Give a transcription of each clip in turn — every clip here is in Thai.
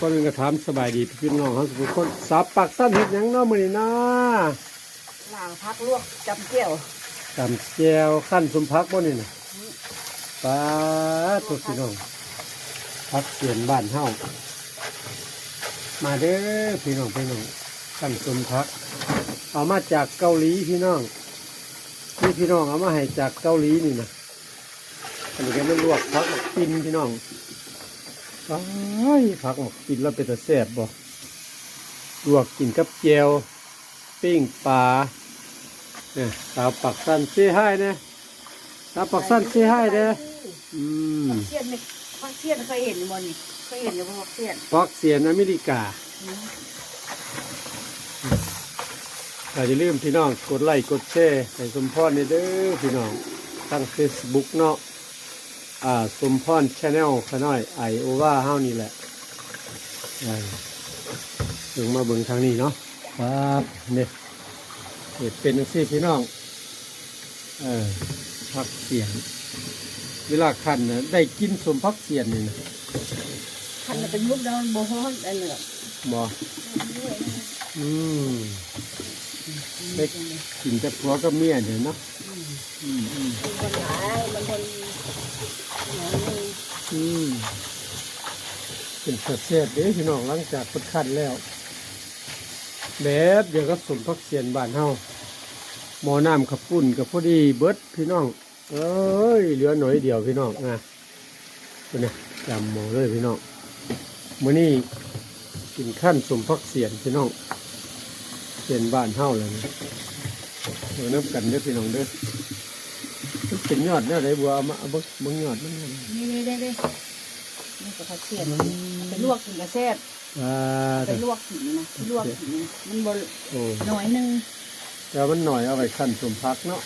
คนอื่นก็ถามสบายดีพี่น้องเขาทุกคนสับปักสั้นเห็ดหยังเนาะมื้อนี้นะล้างพักลวกจำเจียวจำแจวขั้นสมพักบ่นี่นะปลาตัวพี่น้องพักเสียนบ้านเฮามาเด้อพี่น้องขั้นสมพักเอามาจากเกาหลีพี่น้องนี่พี่น้องเอามาให้จากเกาหลีนี่นะอันนี้ก็ไม่ลวกพักกินพี่น้องผักหมกกินแล้วเป็นตะแซ่บบ่ลวกกินกับแจวปิ้งปลาเนี่ยสาวปักสั้นเสียให้เนี่ยสาวปักสั้นเสียให้เนี่ยเสียนนี่พักเสียนเคยเห็นมั้ยนี่เคยเห็นอยู่พักเสียนพักเสียนอเมริกาอย่าลืมพี่น้องกดไลค์กดแชร์ให้สมพรนี่เด้อพี่น้องทั้ง Facebook เนาะสมพรชาแนลขน้อยไอโอว่าเฮานี่แหละถึงมาเบิ่งทางนี้เนาะครับเนี่ยเป็นจังซี่พี่น้องผักเสียนเวลาคั้นนะได้กินสมผักเสียนนี่นะคั้นเป็นมุกดอนบ่ฮ้อนได้เลยบ่ได้กินแต่ผัวกับเมียเนี่ยเนาะมันหลายมันเป็นสัตว์เสียดเด้พี่น้องหลังจากพัดคั้นแล้วแบบเดี๋ยวก็สมผักเสียนบ้านเฮาหมอน้ำขับปุ่นกับพอดีเบิดพี่น้องเหลือหน่อยเดียวพี่น้องนะเนี่ยจำหมอเลยพี่น้องมื้อนี้กินขั้นสมผักเสียนพี่น้องเสียนบ้านเฮาเลยนะเดี๋ยวนับกันเด้อพี่น้องเด้อเป็นยอดเนี่ยไรบัวมาเบิ้งยอดมันนี่นี่ก็ผักเสียนเป็นลวกกินกระแซ่บเป็นลวกกินนะลวกกินมันบ่หน่อยนึงแต่มันหน่อยเอาไปขั้นสมพักเนาะ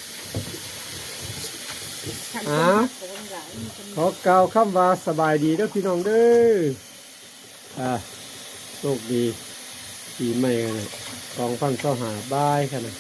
ขอกล่าวคำว่าสบายดีเด้อพี่น้องเด้อโชคดีปีใหม่กันเลย2,255บายค่ะนะ